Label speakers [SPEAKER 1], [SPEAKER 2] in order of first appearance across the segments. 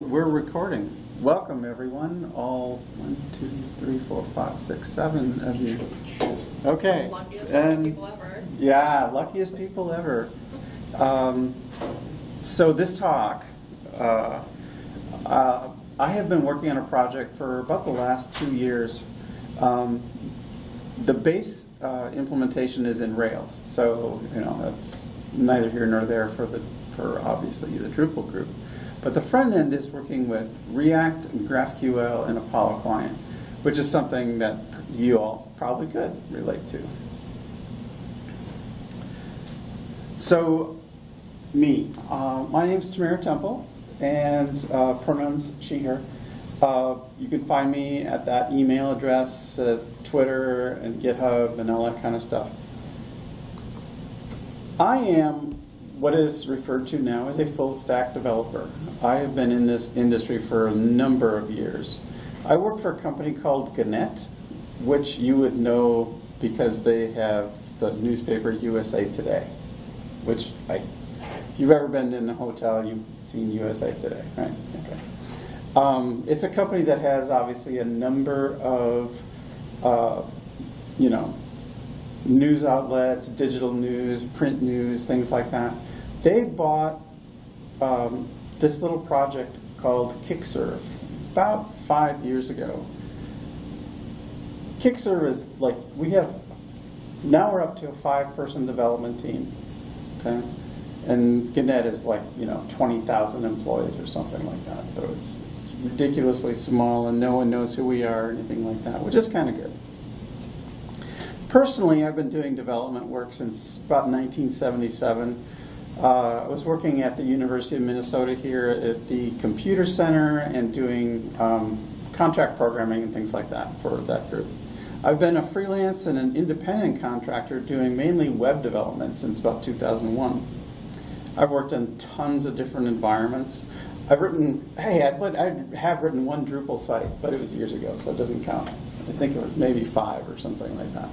[SPEAKER 1] We're recording. Welcome, everyone. All 1, 2, 3, 4, 5, 6, 7 of you. Okay.
[SPEAKER 2] Luckiest people ever.
[SPEAKER 1] Yeah, luckiest people ever. So this talk, I have been working on a project for about the last 2 years. The base implementation is in Rails, so that's neither here nor there for obviously the Drupal group. But the front end is working with React, GraphQL, and Apollo client, which is something that you all probably could relate to. So, me. My name's Tamara Temple, and pronouns she, her. You can find me at that email address, Twitter, and GitHub, and all that kind of stuff. I am what is referred to now as a full stack developer. I have been in this industry for a number of years. I work for a company called Gannett, which you would know because they have the newspaper USA Today, which if you've ever been in a hotel, you've seen USA Today, right? Okay. It's a company that has obviously a number of news outlets, digital news, print news, things like that. They bought this little project called Kickserve about 5 years ago. Kickserve is like, now we're up to a 5-person development team, okay? And Gannett is like, 20,000 employees or something like that. So it's ridiculously small and no one knows who we are or anything like that, which is kind of good. Personally, I've been doing development work since about 1977. I was working at the University of Minnesota here at the Computer Center and doing contract programming and things like that for that group. I've been a freelance and an independent contractor doing mainly web development since about 2001. I've worked in tons of different environments. I have written one Drupal site, but it was years ago, so it doesn't count. I think it was maybe 5 or something like that.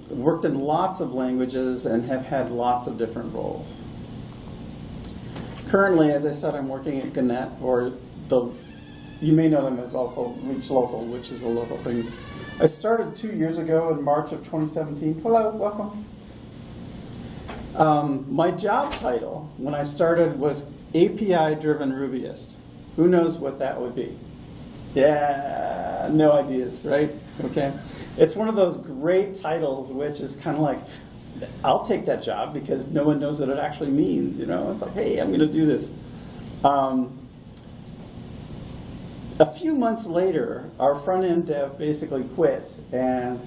[SPEAKER 1] Worked in lots of languages and have had lots of different roles. Currently, as I said, I'm working at Gannett, you may know them as also Reach Local, which is a local thing. I started 2 years ago in March of 2017. Hello, welcome. My job title when I started was API-driven Rubyist. Who knows what that would be? Yeah, no ideas, right? Okay. It's one of those great titles which is kind of like, I'll take that job because no one knows what it actually means, It's like, hey, I'm going to do this. A few months later, our front-end dev basically quit, and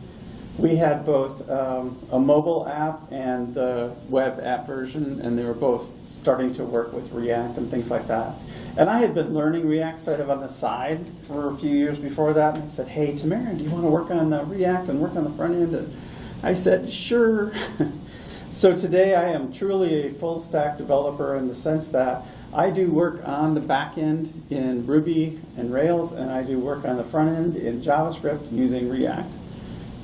[SPEAKER 1] we had both a mobile app and the web app version, and they were both starting to work with React and things like that. And I had been learning React sort of on the side for a few years before that, and I said, hey, Tamara, do you want to work on React and work on the front end? And I said, sure. So today I am truly a full stack developer in the sense that I do work on the back end in Ruby and Rails, and I do work on the front end in JavaScript using React.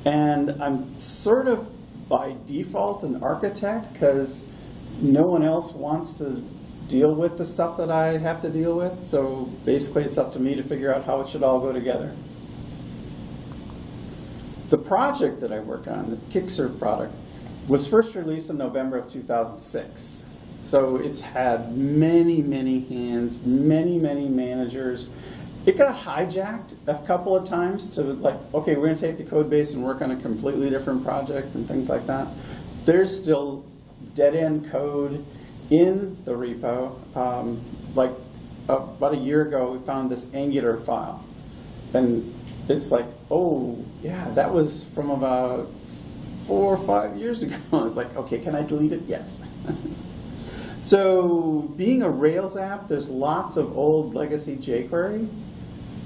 [SPEAKER 1] And I'm sort of by default an architect because no one else wants to deal with the stuff that I have to deal with. So basically it's up to me to figure out how it should all go together. The project that I work on, the Kickserve product, was first released in November of 2006. So it's had many, many hands, many, many managers. It got hijacked a couple of times to okay, we're going to take the code base and work on a completely different project and things like that. There's still dead-end code in the repo. About a year ago, we found this Angular file. And it's like, oh, yeah, that was from about 4 or 5 years ago. It's like, okay, can I delete it? Yes. So being a Rails app, there's lots of old legacy jQuery.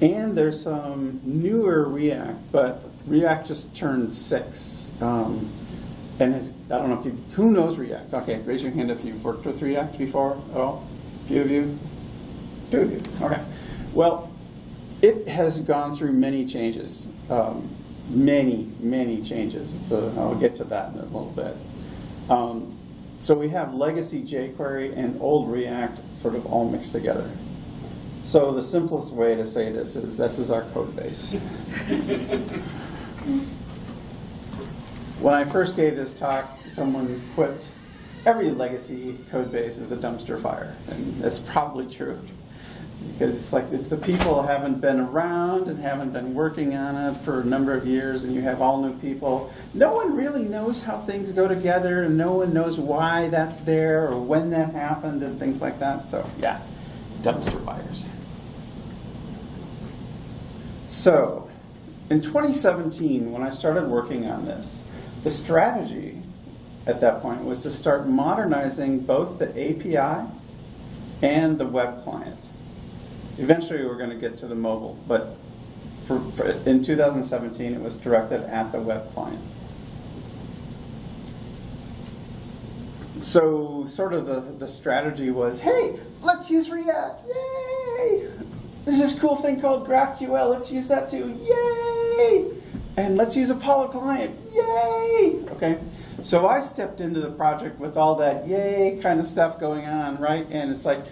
[SPEAKER 1] And there's some newer React, but React just turned 6. And I don't know who knows React? Okay, raise your hand if you've worked with React before. Oh, a few of you? 2 of you, okay. Well, it has gone through many changes, many, many changes. So I'll get to that in a little bit. So we have legacy jQuery and old React sort of all mixed together. So the simplest way to say this is our code base. When I first gave this talk, someone put every legacy code base is a dumpster fire, and that's probably true. Because it's like if the people haven't been around and haven't been working on it for a number of years and you have all new people, no one really knows how things go together and no one knows why that's there or when that happened and things like that. So yeah, dumpster fires. So in 2017, when I started working on this, the strategy at that point was to start modernizing both the API and the web client. Eventually, we're going to get to the mobile, but in 2017, it was directed at the web client. So sort of the strategy was, hey, let's use React, yay! There's this cool thing called GraphQL, let's use that too, yay! And let's use Apollo client, yay! Okay, so I stepped into the project with all that yay kind of stuff going on, right? And it's like,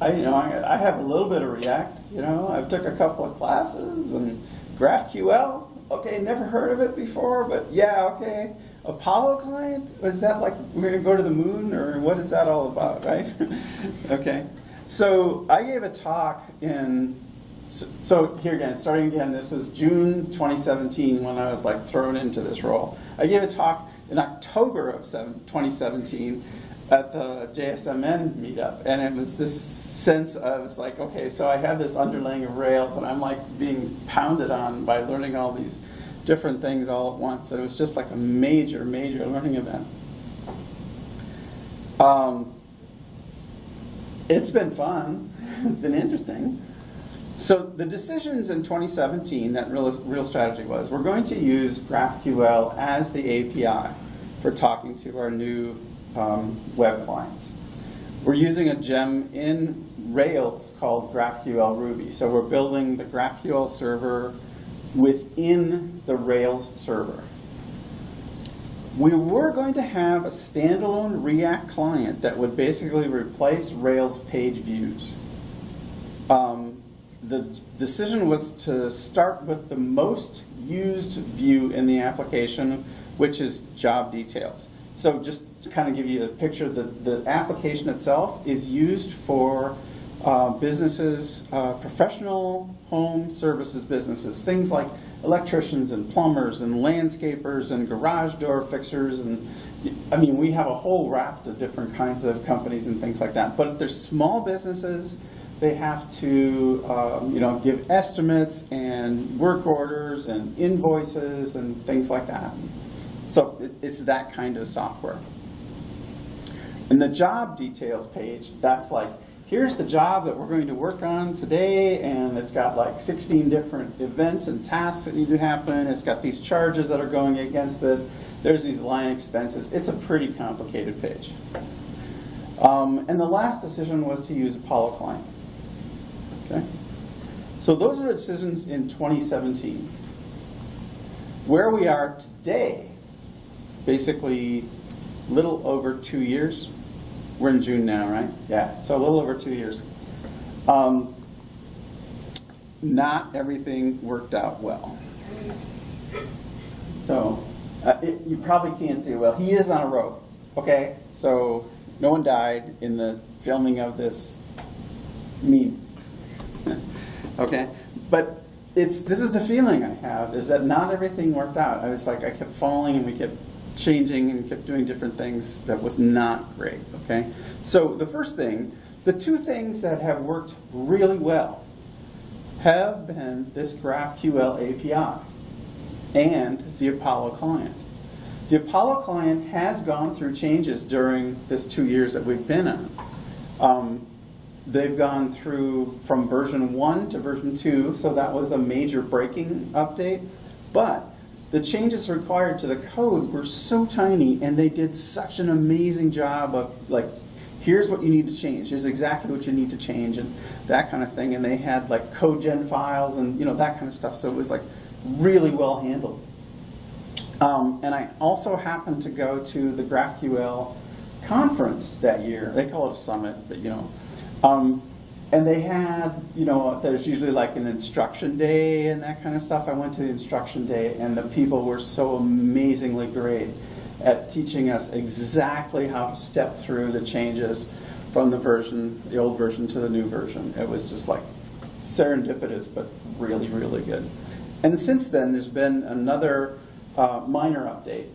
[SPEAKER 1] I have a little bit of React, I've took a couple of classes, and GraphQL, okay, never heard of it before, but yeah, okay. Apollo client, is that like we're going to go to the moon, or what is that all about, right? Okay, so I gave a talk so here again, starting again, this was June 2017 when I was like thrown into this role. I gave a talk in October of 2017 at the JSMN meetup, and it was this sense of like, okay, so I have this underlaying of Rails, and I'm like being pounded on by learning all these different things all at once. And it was just like a major, major learning event. It's been fun. It's been interesting. So the decisions in 2017, that real strategy was, we're going to use GraphQL as the API for talking to our new web clients. We're using a gem in Rails called GraphQL Ruby. So we're building the GraphQL server within the Rails server. We were going to have a standalone React client that would basically replace Rails page views. The decision was to start with the most used view in the application, which is job details. So just to kind of give you a picture, the application itself is used for businesses, professional home services businesses, things like electricians and plumbers and landscapers and garage door fixers, and I mean, we have a whole raft of different kinds of companies and things like that. But if they're small businesses, they have to give estimates and work orders and invoices and things like that. So it's that kind of software. And the job details page, that's like, here's the job that we're going to work on today, and it's got like 16 different events and tasks that need to happen. It's got these charges that are going against it. There's these line expenses. It's a pretty complicated page. And the last decision was to use Apollo client. Okay? So those are the decisions in 2017. Where we are today, basically a little over 2 years. We're in June now, right? Yeah, so a little over 2 years. Not everything worked out well. So you probably can't see it well. He is on a rope, okay? So no one died in the filming of this meme. Okay? But this is the feeling I have, is that not everything worked out. I was like, I kept falling and we kept changing and kept doing different things that was not great, okay? So the first thing, the two things that have worked really well have been this GraphQL API and the Apollo client. The Apollo client has gone through changes during this 2 years that we've been on. They've gone through from version 1 to version 2, so that was a major breaking update. But the changes required to the code were so tiny, and they did such an amazing job of like, here's what you need to change, here's exactly what you need to change, and that kind of thing. And they had like code gen files and that kind of stuff, so it was like really well handled. And I also happened to go to the GraphQL conference that year. They call it a summit, but And they had, you know, there's usually like an instruction day and that kind of stuff. I went to the instruction day, and the people were so amazingly great at teaching us exactly how to step through the changes from the old version to the new version. It was just like serendipitous, but really, really good. And since then, there's been another minor update,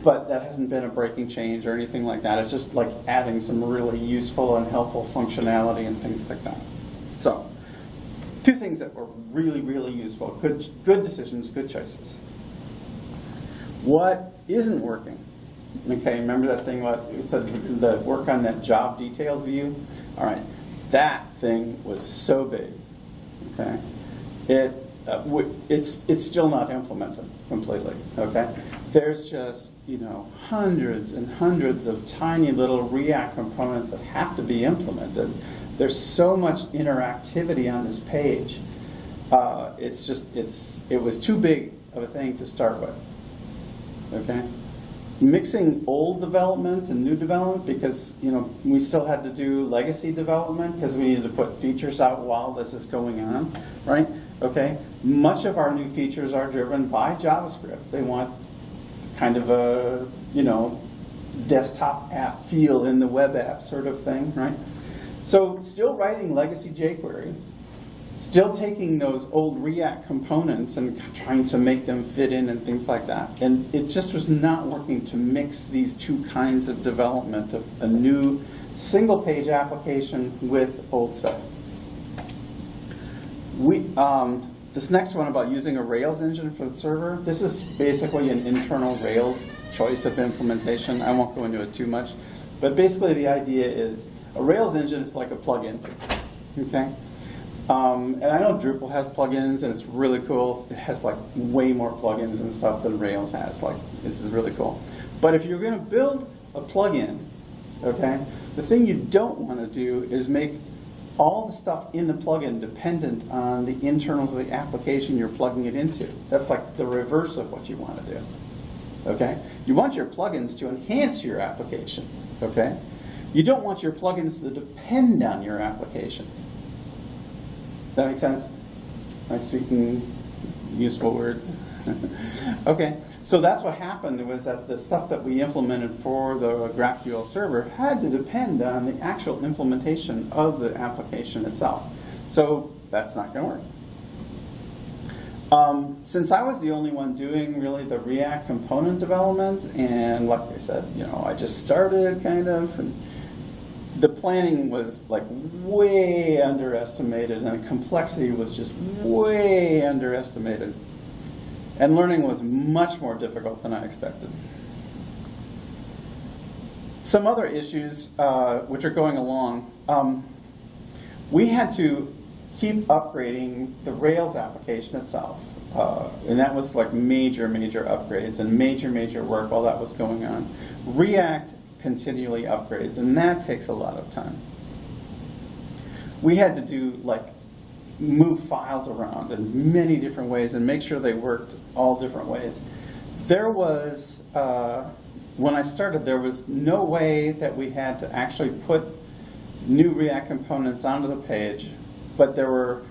[SPEAKER 1] but that hasn't been a breaking change or anything like that. It's just like adding some really useful and helpful functionality and things like that. So, two things that were really, really useful. Good decisions, good choices. What isn't working? Okay, remember that thing what we said, the work on that job details view? All right, that thing was so big. Okay, it's still not implemented completely. Okay, there's just, you know, hundreds and hundreds of tiny little React components that have to be implemented. There's so much interactivity on this page. It was too big of a thing to start with. Okay, mixing old development and new development, because, you know, we still had to do legacy development because we needed to put features out while this is going on, right? Okay, much of our new features are driven by JavaScript. They want kind of a, you know, desktop app feel in the web app sort of thing, right? So still writing legacy jQuery, still taking those old React components and trying to make them fit in and things like that. And it just was not working to mix these two kinds of development of a new single page application with old stuff. This next one about using a Rails engine for the server, this is basically an internal Rails choice of implementation. I won't go into it too much, but basically the idea is a Rails engine is like a plugin, okay? And I know Drupal has plugins, and it's really cool. It has like way more plugins and stuff than Rails has. Like, this is really cool. But if you're going to build a plugin, okay, the thing you don't want to do is make all the stuff in the plugin dependent on the internals of the application you're plugging it into. That's like the reverse of what you want to do. Okay? You want your plugins to enhance your application. Okay? You don't want your plugins to depend on your application. That makes sense? I'm speaking useful words. Okay, so that's what happened, was that the stuff that we implemented for the GraphQL server had to depend on the actual implementation of the application itself. So that's not going to work. Since I was the only one doing really the React component development, and like I said, you know, I just started kind of, and the planning was like way underestimated, and the complexity was just way underestimated. And learning was much more difficult than I expected. Some other issues which are going along, we had to keep upgrading the Rails application itself. And that was like major upgrades and major work while that was going on. React continually upgrades, and that takes a lot of time. We had to do like move files around in many different ways and make sure they worked all different ways. There was, when I started, there was no way that we had to actually put new React components onto the page, but there were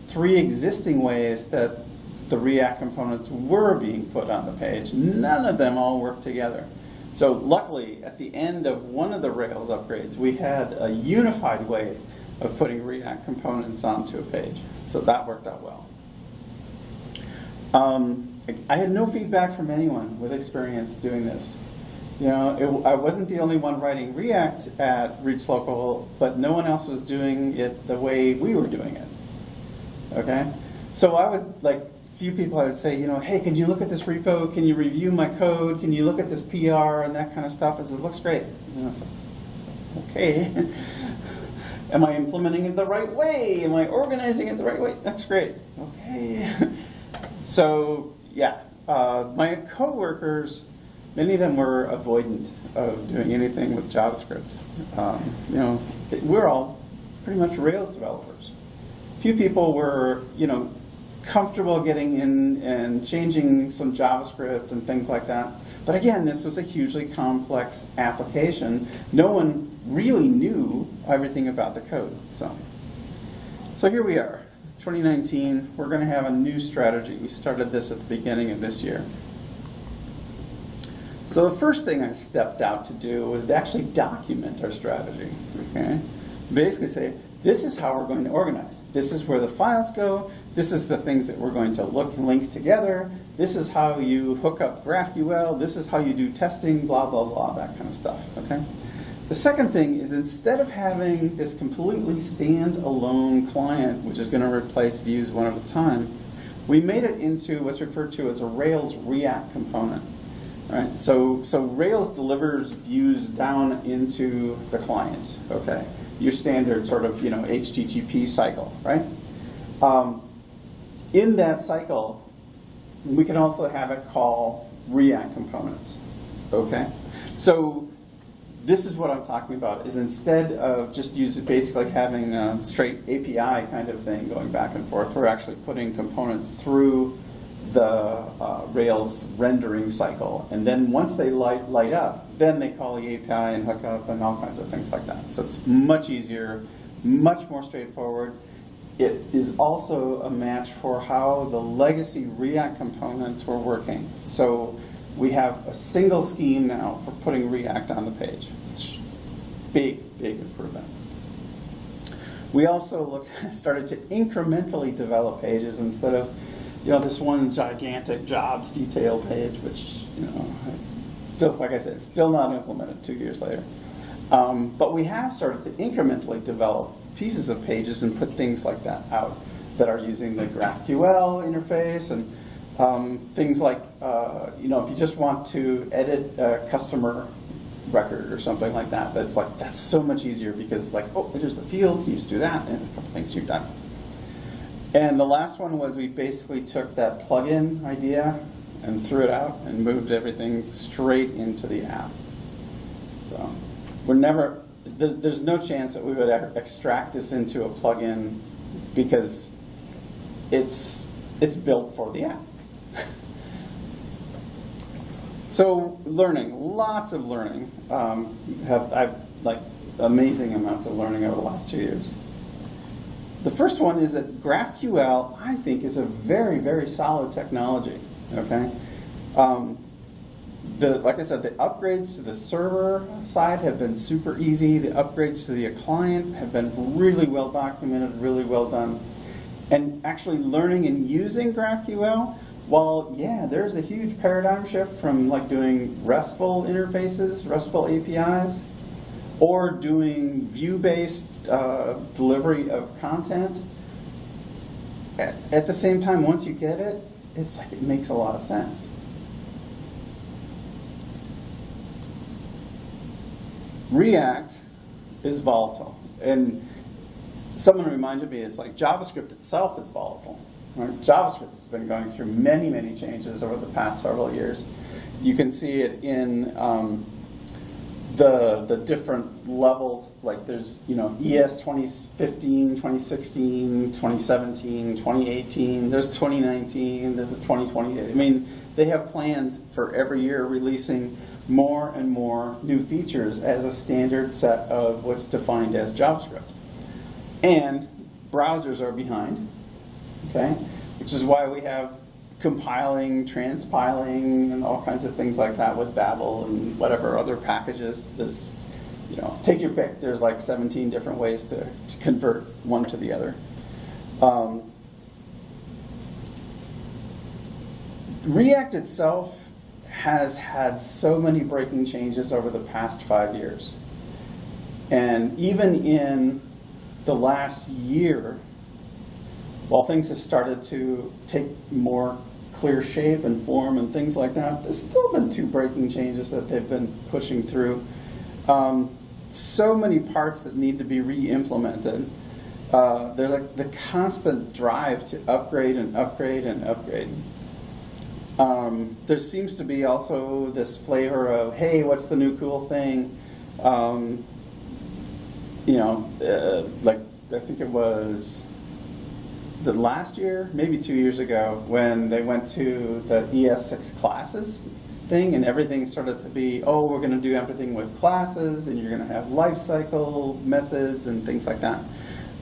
[SPEAKER 1] 3 existing ways that the React components were being put on the page. None of them all worked together. So luckily, at the end of one of the Rails upgrades, we had a unified way of putting React components onto a page. So that worked out well. I had no feedback from anyone with experience doing this. You know, I wasn't the only one writing React at Reach Local, but no one else was doing it the way we were doing it. Okay? So I would, like, few people I would say, you know, hey, can you look at this repo? Can you review my code? Can you look at this PR and that kind of stuff? I said, it looks great. You know, so, okay. Am I implementing it the right way? Am I organizing it the right way? That's great. Okay. So, yeah, my coworkers, many of them were avoidant of doing anything with JavaScript. You know, we're all pretty much Rails developers. Few people were, you know, comfortable getting in and changing some JavaScript and things like that. But again, this was a hugely complex application. No one really knew everything about the code. So So here we are, 2019. We're going to have a new strategy. We started this at the beginning of this year. So the first thing I stepped out to do was to actually document our strategy. Okay? Basically say, this is how we're going to organize. This is where the files go. This is the things that we're going to link together. This is how you hook up GraphQL. This is how you do testing, blah, blah, blah, that kind of stuff. Okay? The second thing is, instead of having this completely standalone client, which is going to replace views one at a time, we made it into what's referred to as a Rails+React component. Right? So Rails delivers views down into the client. Okay, your standard sort of HTTP cycle, right? In that cycle, we can also have it call React components. Okay, so this is what I'm talking about. Is instead of just basically having a straight API kind of thing going back and forth, we're actually putting components through the Rails rendering cycle, and then once they light up, then they call the API and hook up and all kinds of things like that. So it's much easier, much more straightforward. It is also a match for how the legacy React components were working. So we have a single scheme now for putting React on the page. It's big improvement. We also started to incrementally develop pages instead of this one gigantic jobs detail page, which, still, like I said, still not implemented 2 years later. But we have started to incrementally develop pieces of pages and put things like that out that are using the GraphQL interface and things like, if you just want to edit a customer record or something like that, that's so much easier because it's like, oh, here's the fields, you just do that, and a couple things, you're done. And the last one was we basically took that plugin idea and threw it out and moved everything straight into the app. So there's no chance that we would ever extract this into a plugin because it's built for the app. So learning, lots of learning. I've amazing amounts of learning over the last 2 years. The first one is that GraphQL, I think, is a very, very solid technology. Okay, like I said, the upgrades to the server side have been super easy. The upgrades to the client have been really well documented, really well done. And actually learning and using GraphQL, while there's a huge paradigm shift from doing RESTful interfaces, RESTful APIs, or doing view-based delivery of content. At the same time, once you get it, it's it makes a lot of sense. React is volatile, and someone reminded me it's JavaScript itself is volatile. Right? JavaScript has been going through many, many changes over the past several years. You can see it in the different levels, there's ES 2015, 2016, 2017, 2018, there's 2019, there's a 2020. I mean, they have plans for every year releasing more and more new features as a standard set of what's defined as JavaScript. And browsers are behind, okay? Which is why we have compiling, transpiling, and all kinds of things like that with Babel and whatever other packages. There's, take your pick. There's 17 different ways to convert one to the other. React itself has had so many breaking changes over the past 5 years. And even in the last year, while things have started to take more clear shape and form and things like that, there's still been 2 breaking changes that they've been pushing through. So many parts that need to be re-implemented. There's the constant drive to upgrade and upgrade and upgrade. There seems to be also this flavor of, hey, what's the new cool thing? I think it was it last year, maybe 2 years ago, when they went to the ES6 classes thing, and everything started to be, oh, we're going to do everything with classes, and you're going to have lifecycle methods and things like that.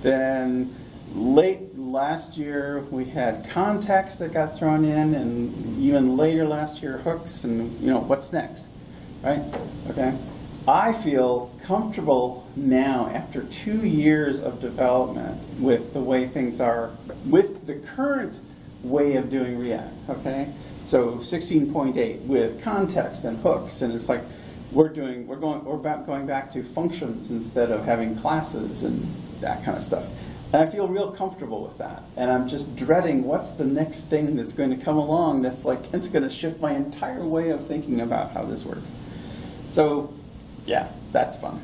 [SPEAKER 1] Then late last year, we had context that got thrown in, and even later last year, hooks, and what's next, right? Okay. I feel comfortable now, after 2 years of development, with the way things are, with the current way of doing React, okay? So 16.8 with context and hooks, and it's like we're going back to functions instead of having classes and that kind of stuff. And I feel real comfortable with that. And I'm just dreading what's the next thing that's going to come along that's like, it's going to shift my entire way of thinking about how this works. So yeah, that's fun.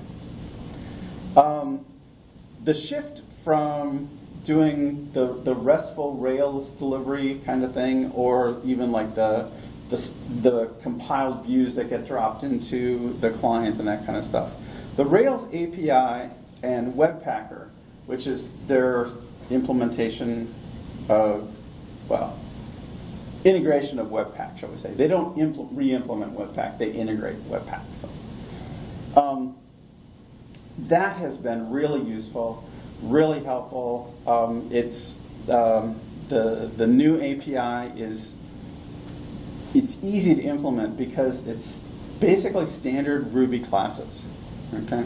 [SPEAKER 1] The shift from doing the RESTful Rails delivery kind of thing, or even like the compiled views that get dropped into the client and that kind of stuff. The Rails API and Webpacker, which is their implementation of, well, integration of Webpack, shall we say. They don't re-implement Webpack, they integrate Webpack. So, that has been really useful, really helpful. It's the new API it's easy to implement because it's basically standard Ruby classes. Okay,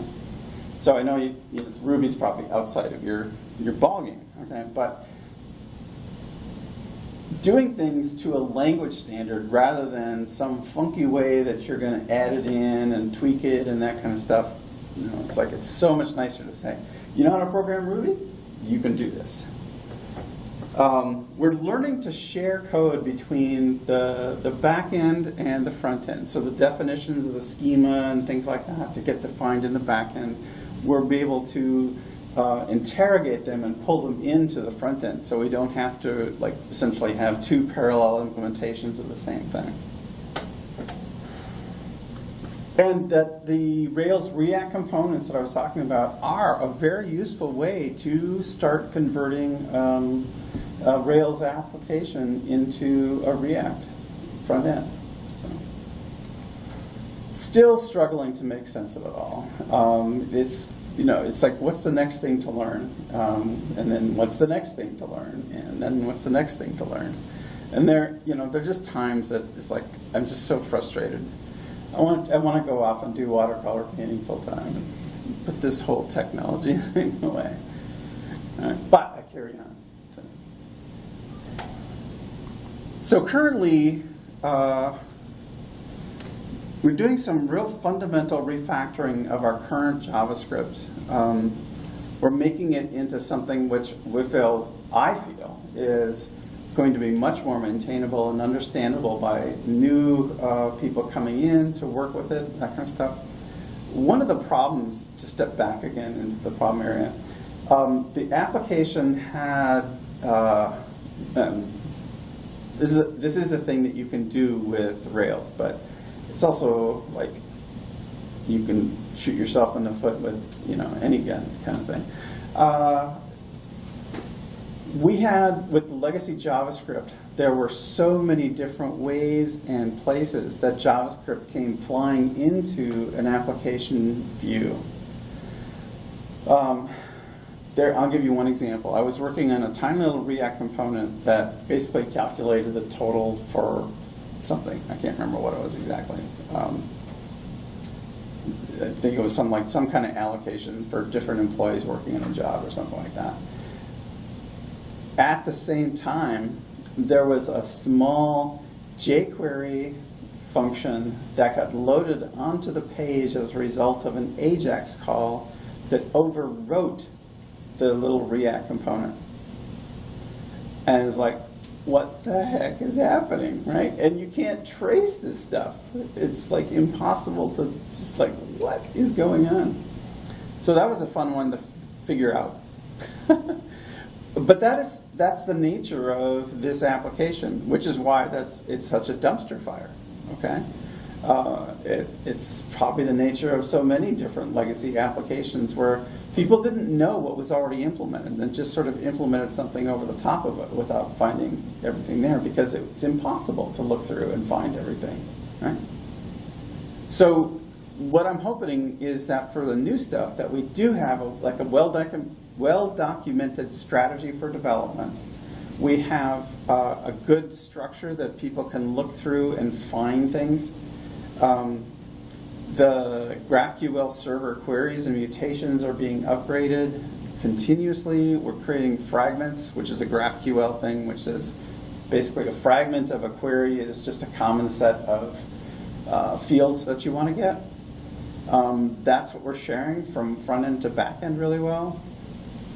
[SPEAKER 1] so I know Ruby's probably outside of your ballgame. Okay, but doing things to a language standard rather than some funky way that you're going to add it in and tweak it and that kind of stuff. It's like it's so much nicer to say, you know how to program Ruby? You can do this. We're learning to share code between the back end and the front end. So the definitions of the schema and things like that get defined in the back end. We'll be able to interrogate them and pull them into the front end, so we don't have to essentially have two parallel implementations of the same thing. And that the Rails React components that I was talking about are a very useful way to start converting a Rails application into a React front end. So, still struggling to make sense of it all. It's like, what's the next thing to learn? And then what's the next thing to learn? And then what's the next thing to learn? And there are just times that it's like, I'm just so frustrated. I want to go off and do watercolor painting full time and put this whole technology thing away. But I carry on. So currently, we're doing some real fundamental refactoring of our current JavaScript. We're making it into something which I feel is going to be much more maintainable and understandable by new people coming in to work with it, that kind of stuff. One of the problems, to step back again into the problem area, the application had, this is a thing that you can do with Rails, but it's also like you can shoot yourself in the foot with any gun kind of thing. We had, with the legacy JavaScript, there were so many different ways and places that JavaScript came flying into an application view. I'll give you one example. I was working on a tiny little React component that basically calculated the total for something. I can't remember what it was exactly. I think it was some kind of allocation for different employees working in a job or something like that. At the same time, there was a small jQuery function that got loaded onto the page as a result of an AJAX call that overwrote the little React component. And it was like, what the heck is happening, right? And you can't trace this stuff. It's like impossible to just what is going on? So that was a fun one to figure out. But that's the nature of this application, which is why it's such a dumpster fire. Okay, it's probably the nature of so many different legacy applications where people didn't know what was already implemented and just sort of implemented something over the top of it without finding everything there, because it's impossible to look through and find everything. Right? So what I'm hoping is that for the new stuff that we do have a well-documented strategy for development. We have a good structure that people can look through and find things. The GraphQL server queries and mutations are being upgraded continuously. We're creating fragments, which is a GraphQL thing, which is basically a fragment of a query. It is just a common set of fields that you want to get. That's what we're sharing from front end to back end really well.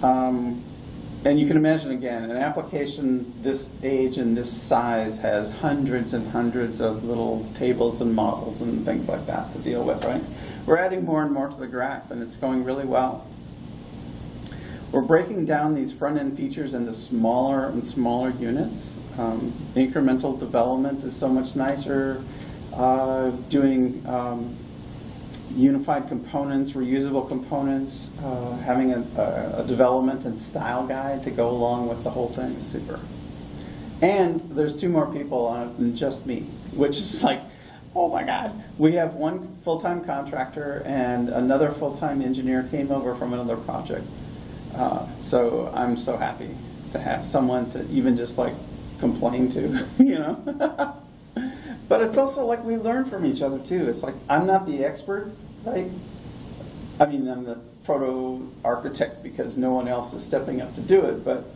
[SPEAKER 1] And you can imagine, again, an application this age and this size has hundreds and hundreds of little tables and models and things like that to deal with, right? We're adding more and more to the graph, and it's going really well. We're breaking down these front-end features into smaller and smaller units. Incremental development is so much nicer. Doing unified components, reusable components, having a development and style guide to go along with the whole thing is super. And there's 2 more people on it than just me, which is like, oh my God. We have 1 full-time contractor and another full-time engineer came over from another project. So I'm so happy to have someone to even just like complain to, you know. But it's also like we learn from each other too. It's like I'm not the expert, right? I mean, I'm the proto-architect because no one else is stepping up to do it, but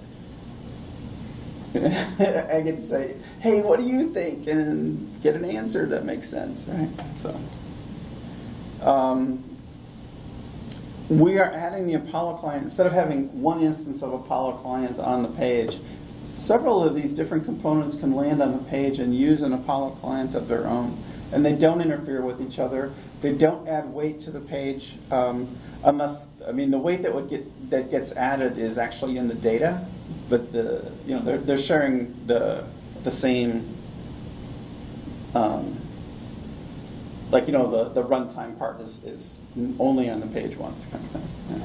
[SPEAKER 1] I get to say, hey, what do you think? And get an answer that makes sense, right? So we are adding the Apollo client. Instead of having 1 instance of Apollo client on the page, several of these different components can land on the page and use an Apollo client of their own. And they don't interfere with each other. They don't add weight to the page unless, I mean, the weight that gets added is actually in the data, but they're sharing the same, like, the runtime part is only on the page once kind of thing. Yeah.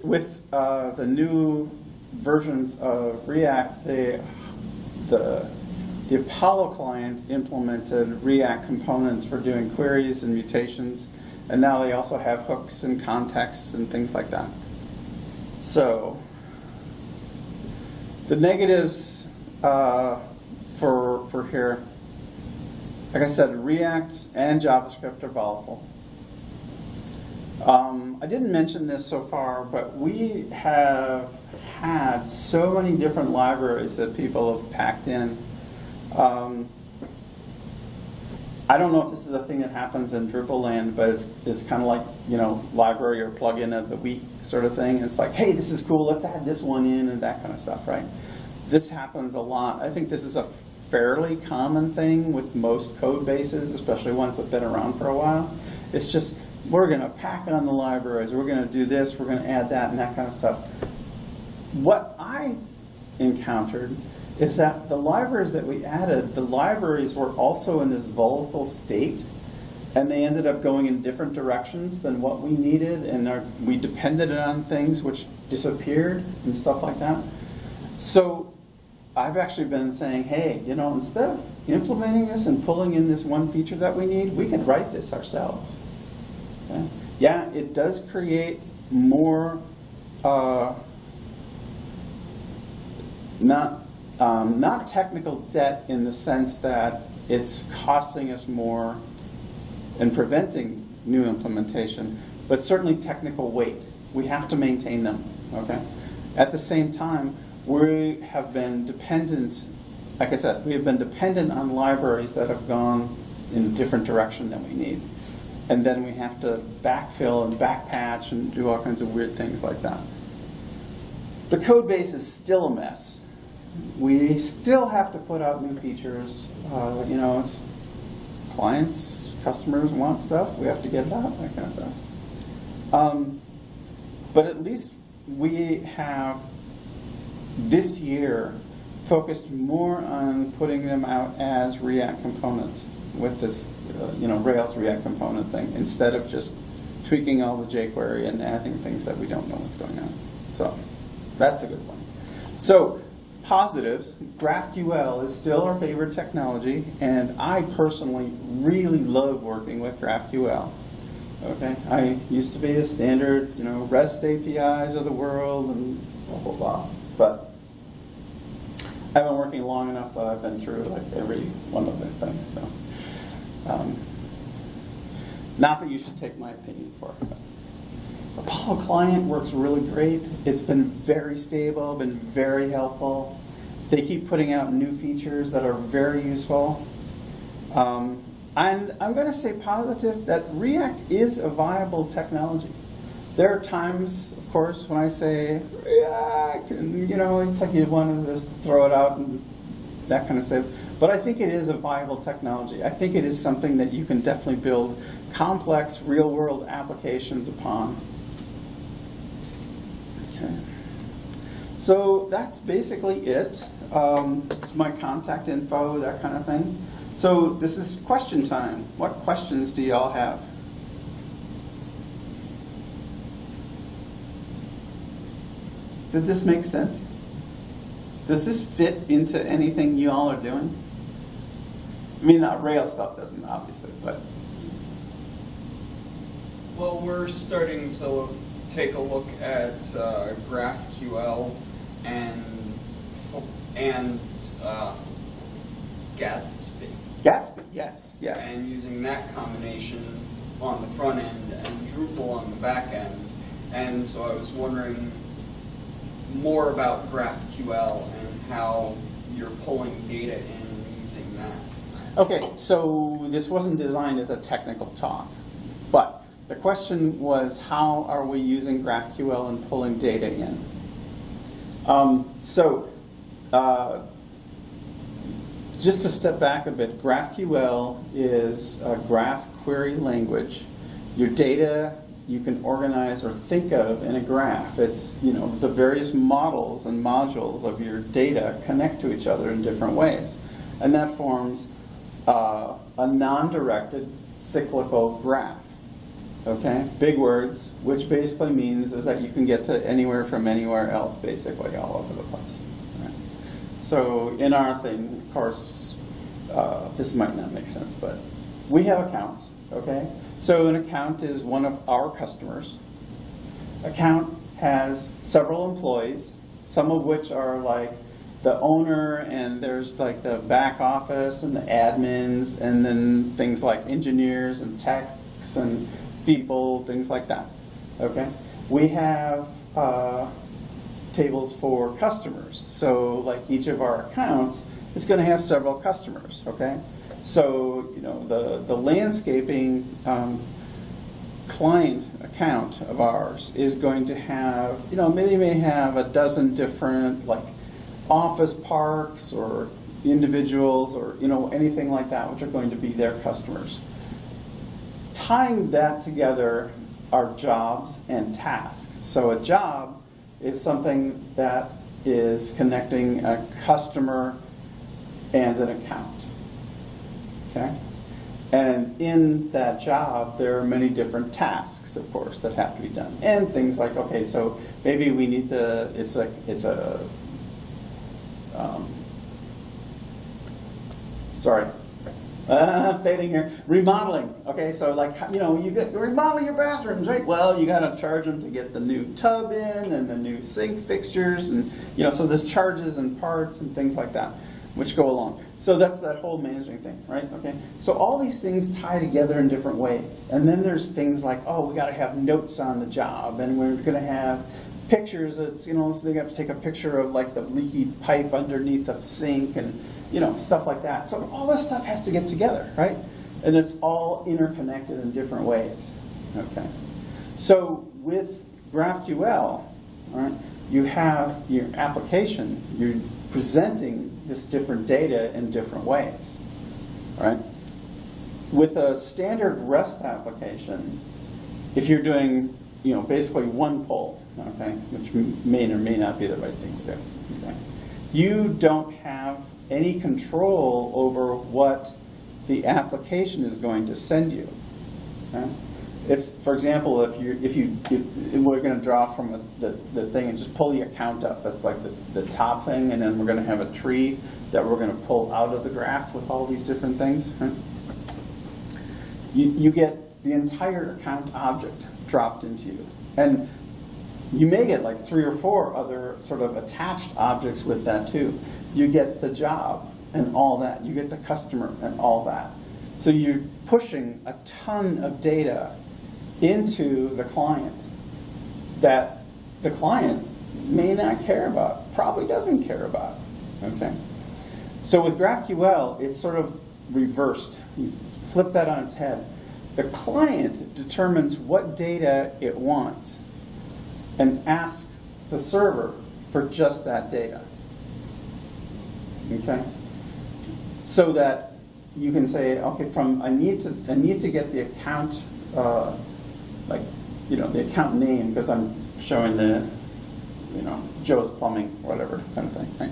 [SPEAKER 1] With the new versions of React, the Apollo client implemented React components for doing queries and mutations, and now they also have hooks and contexts and things like that. So the negatives for here, like I said, React and JavaScript are volatile. I didn't mention this so far, but we have had so many different libraries that people have packed in. I don't know if this is a thing that happens in Drupal land, but it's kind of like, library or plugin of the week sort of thing. It's like, hey, this is cool, let's add this one in and that kind of stuff, right? This happens a lot. I think this is a fairly common thing with most code bases, especially ones that have been around for a while. It's just, we're going to pack on the libraries, we're going to do this, we're going to add that and that kind of stuff. What I encountered is that the libraries that we added, the libraries were also in this volatile state, and they ended up going in different directions than what we needed, and we depended on things which disappeared and stuff like that. So I've actually been saying, hey, instead of implementing this and pulling in this one feature that we need, we could write this ourselves. Okay? Yeah, it does create more not technical debt in the sense that it's costing us more and preventing new implementation, but certainly technical weight. We have to maintain them, okay? At the same time, we have been dependent, like I said, we have been dependent on libraries that have gone in a different direction than we need. And then we have to backfill and backpatch and do all kinds of weird things like that. The code base is still a mess. We still have to put out new features. It's clients, customers want stuff. We have to get it out, that kind of stuff. But at least we have, this year, focused more on putting them out as React components with this Rails/React component thing, instead of just tweaking all the jQuery and adding things that we don't know what's going on. So that's a good one. So positives, GraphQL is still our favorite technology, and I personally really love working with GraphQL. Okay, I used to be a standard, REST APIs of the world and blah, blah, blah. But I've been working long enough that I've been through like every one of the things. So, not that you should take my opinion for it. But Apollo Client works really great. It's been very stable, been very helpful. They keep putting out new features that are very useful. And I'm going to say positive that React is a viable technology. There are times, of course, when I say React, and it's like you want to just throw it out and that kind of stuff. But I think it is a viable technology. I think it is something that you can definitely build complex, real-world applications upon. Okay. So that's basically it. It's my contact info, that kind of thing. So this is question time. What questions do y'all have? Did this make sense? Does this fit into anything you all are doing? I mean, that Rails stuff doesn't, obviously, but.
[SPEAKER 2] Well, we're starting to take a look at GraphQL and Gatsby.
[SPEAKER 1] Gatsby, yes, yes.
[SPEAKER 2] And using that combination on the front end and Drupal on the back end. And so I was wondering more about GraphQL and how you're pulling data in using that.
[SPEAKER 1] Okay, so this wasn't designed as a technical talk, but the question was, how are we using GraphQL and pulling data in? Just to step back a bit, GraphQL is a graph query language. Your data you can organize or think of in a graph. It's, the various models and modules of your data connect to each other in different ways. And that forms a non-directed cyclical graph. Okay, big words, which basically means is that you can get to anywhere from anywhere else, basically, all over the place. Right? So in our thing, of course, this might not make sense, but we have accounts, okay? So an account is one of our customers. Account has several employees, some of which are like the owner, and there's like the back office and the admins, and then things like engineers and techs and people, things like that. Okay, we have tables for customers. So like each of our accounts is going to have several customers. Okay, so the landscaping client account of ours is going to have they may have a dozen different like office parks or individuals or anything like that, which are going to be their customers. Tying that together are jobs and tasks. So a job is something that is connecting a customer and an account. Okay? And in that job, there are many different tasks, of course, that have to be done. And things like, okay, so maybe we need to, fading here. Remodeling. Okay, so like you remodel your bathrooms, right? Well, you got to charge them to get the new tub in and the new sink fixtures, and so there's charges and parts and things like that, which go along. So that's that whole managing thing, right? Okay. So all these things tie together in different ways, and then there's things like, oh, we got to have notes on the job, and we're going to have pictures. It's so they have to take a picture of like the leaky pipe underneath the sink and stuff like that. So all this stuff has to get together, right? And it's all interconnected in different ways. Okay. So with GraphQL, all right, you have your application. You're presenting this different data in different ways, right? With a standard REST application, if you're doing basically one pull, okay, which may or may not be the right thing to do, okay, you don't have any control over what the application is going to send you. Okay? If, for example, if we're going to draw from the thing and just pull the account up, that's like the top thing, and then we're going to have a tree that we're going to pull out of the graph with all these different things. Right? You get the entire account object dropped into you. And you may get like 3 or 4 other sort of attached objects with that too. You get the job and all that. You get the customer and all that. So you're pushing a ton of data into the client that the client may not care about, probably doesn't care about. Okay? So with GraphQL, it's sort of reversed. You flip that on its head. The client determines what data it wants and asks the server for just that data. Okay? So that you can say, okay, I need to get the account, the account name, because I'm showing the, Joe's Plumbing, whatever kind of thing. Right?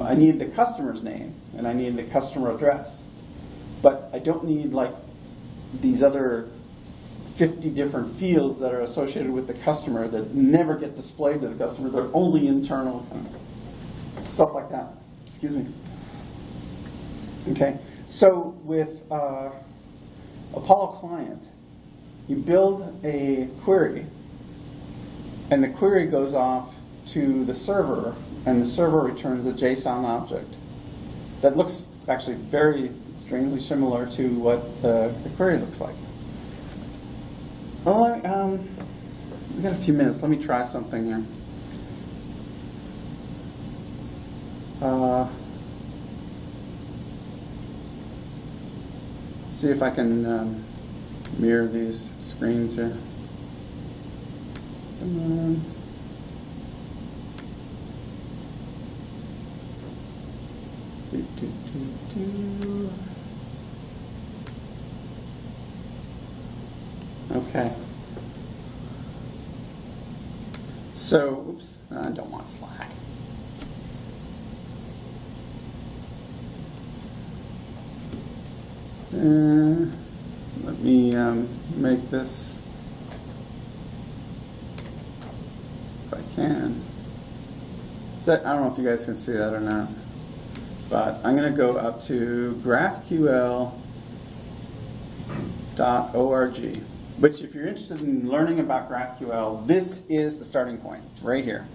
[SPEAKER 1] I need the customer's name and I need the customer address, but I don't need like these other 50 different fields that are associated with the customer that never get displayed to the customer. They're only internal, stuff like that. Excuse me. Okay, so with Apollo Client, you build a query, and the query goes off to the server, and the server returns a JSON object that looks actually very strangely similar to what the query looks like. Well, we've got a few minutes. Let me try something here. See if I can mirror these screens here. Come on. Okay. So, oops, I don't want Slack. Let me make this, if I can. I don't know if you guys can see that or not, but I'm going to go up to GraphQL.org, which if you're interested in learning about GraphQL, this is the starting point, right here.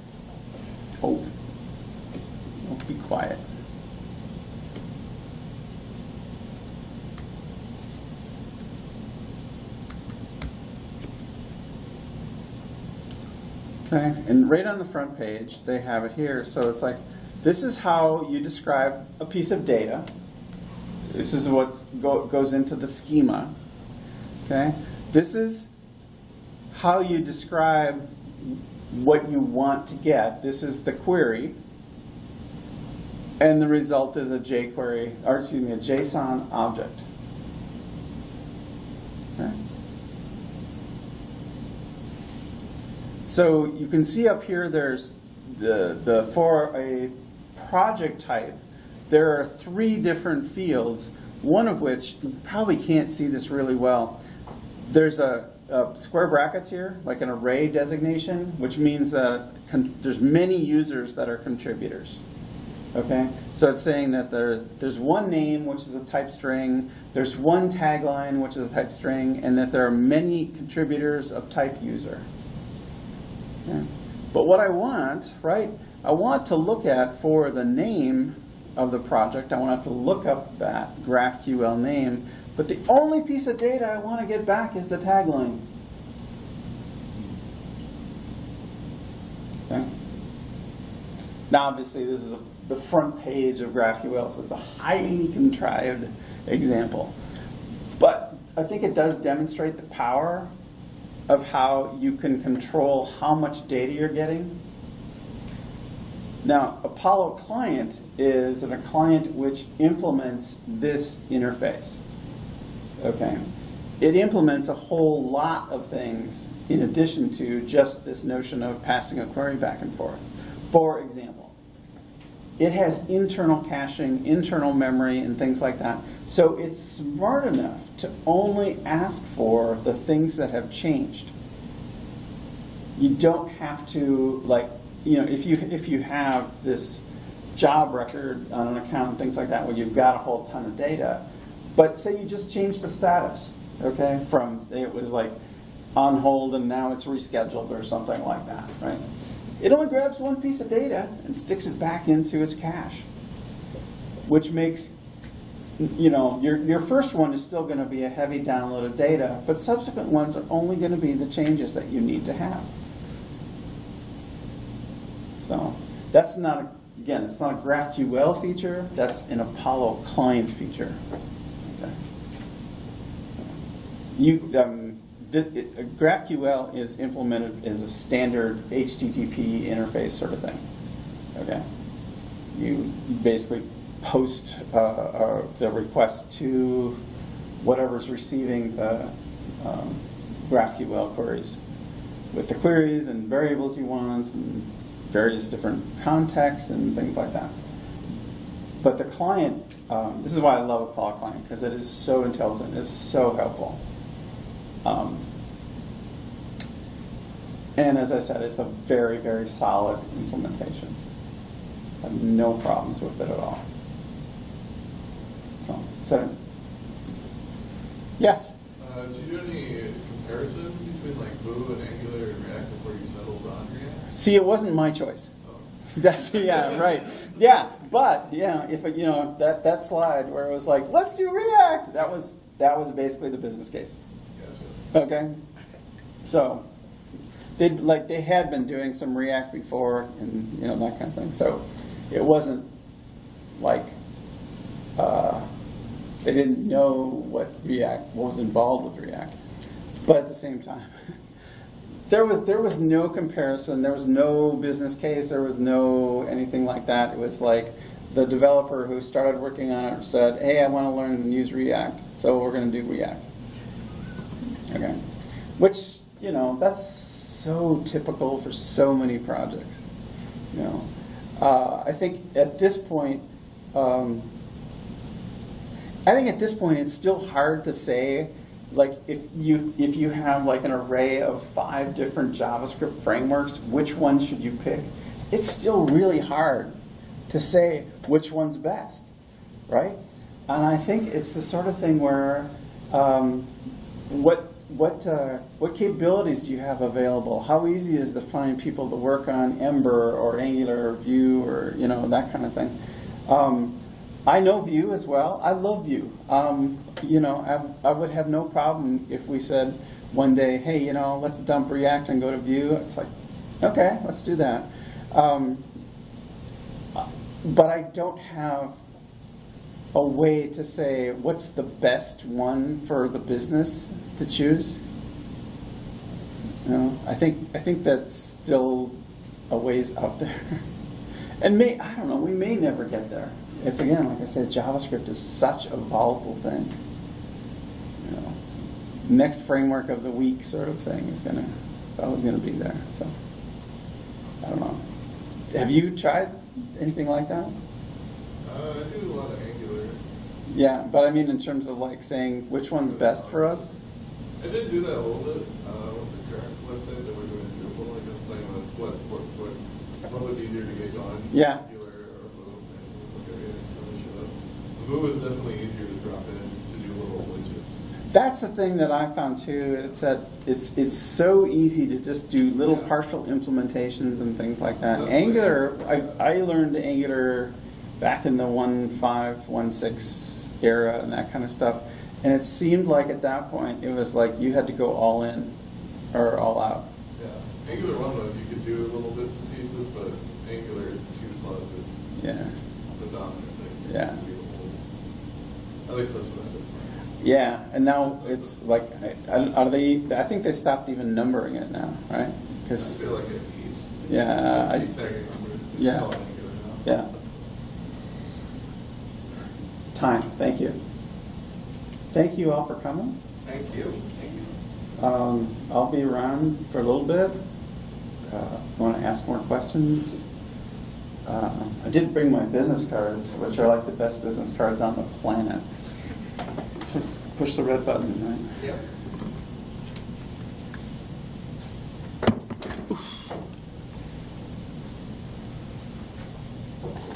[SPEAKER 1] Oh, don't be quiet. Okay, and right on the front page, they have it here. So it's like, this is how you describe a piece of data. This is what goes into the schema. Okay, this is how you describe what you want to get. This is the query, and the result is a jQuery, or excuse me, a JSON object. Okay. So you can see up here there's for a project type, there are 3 different fields, one of which, you probably can't see this really well. There's a square brackets here, like an array designation, which means that there's many users that are contributors. Okay, so it's saying that there's one name, which is a type string, there's one tagline, which is a type string, and that there are many contributors of type user. Okay. But what I want, right, I want to look at for the name of the project, I want to look up that GraphQL name, but the only piece of data I want to get back is the tagline. Okay. Now obviously this is the front page of GraphQL, so it's a highly contrived example. But I think it does demonstrate the power of how you can control how much data you're getting. Now, Apollo Client is a client which implements this interface. Okay, it implements a whole lot of things in addition to just this notion of passing a query back and forth. For example, it has internal caching, internal memory, and things like that. So it's smart enough to only ask for the things that have changed. You don't have to, like, if you have this job record on an account and things like that where you've got a whole ton of data, but say you just change the status. okay? From, it was like on hold and now it's rescheduled or something like that, right? It only grabs one piece of data and sticks it back into its cache, which makes, you know, your first one is still going to be a heavy download of data, but subsequent ones are only going to be the changes that you need to have. So that's not, again, it's not a GraphQL feature, that's an Apollo client feature. Okay. GraphQL is implemented as a standard HTTP interface sort of thing. Okay. You basically post the request to whatever's receiving the GraphQL queries with the queries and variables you want and various different contexts and things like that. But the client, this is why I love Apollo Client, because it is so intelligent, it's so helpful. And as I said, it's a very, very solid implementation. I have no problems with it at all. So yes?
[SPEAKER 3] Did you do any comparison between like Vue and Angular and React before you settled on React?
[SPEAKER 1] See, it wasn't my choice.
[SPEAKER 3] Oh.
[SPEAKER 1] That's, yeah, right. Yeah, but yeah, if it, you know, that slide where it was like, let's do React, that was basically the business case.
[SPEAKER 3] Gotcha.
[SPEAKER 1] Okay, so they had been doing some React before, and you know, that kind of thing. So it wasn't like they didn't know what was involved with React, but at the same time, there was no comparison. There was no business case. There was no anything like that. It was like the developer who started working on it said, "Hey, I want to learn and use React, so we're going to do React." Okay, which, you know, that's so typical for so many projects. You know, I think at this point, it's still hard to say, like, if you have like an array of 5 different JavaScript frameworks, which one should you pick? It's still really hard to say which one's best, right? And I think it's the sort of thing where what capabilities do you have available? How easy is it to find people to work on Ember or Angular or Vue or, you know, that kind of thing? I know Vue as well. I love Vue. You know, I would have no problem if we said one day, hey, you know, let's dump React and go to Vue. It's like, okay, let's do that. But I don't have a way to say what's the best one for the business to choose. You know, I think that's still a ways out there. And I don't know, we may never get there. It's, again, like I said, JavaScript is such a volatile thing. You know, next framework of the week sort of thing is always gonna be there. So I don't know. Have you tried anything like that?
[SPEAKER 3] I do a lot of Angular.
[SPEAKER 1] Yeah, but I mean in terms of like saying which one's best for us?
[SPEAKER 3] I did do that a little bit with the current website that we're doing in Drupal. I just playing with what was easier to get going.
[SPEAKER 1] Yeah.
[SPEAKER 3] Angular or Vue, and look at it and really show up. Vue is definitely easier to drop in to do little widgets.
[SPEAKER 1] That's the thing that I found too. It's that it's so easy to just do little partial implementations and things like that.
[SPEAKER 3] That's
[SPEAKER 1] Angular, I learned Angular back in the 1.5, 1.6 era and that kind of stuff. And it seemed like at that point, it was like you had to go all in or all out.
[SPEAKER 3] Yeah, Angular 1 though, you could do little bits and pieces, but Angular 2+, it's the dominant thing.
[SPEAKER 1] Yeah.
[SPEAKER 3] At least that's what I did.
[SPEAKER 1] Yeah, and now it's like, I think they stopped even numbering it now, right?
[SPEAKER 3] I feel like it needs.
[SPEAKER 1] Yeah.
[SPEAKER 3] Keep tagging numbers. It's
[SPEAKER 1] Yeah.
[SPEAKER 3] all Angular now.
[SPEAKER 1] Yeah. Time, thank you. Thank you all for coming.
[SPEAKER 2] Thank you.
[SPEAKER 1] I'll be around for a little bit. Want to ask more questions? I did bring my business cards, which are like the best business cards on the planet. Push the red button, right?
[SPEAKER 2] Yep.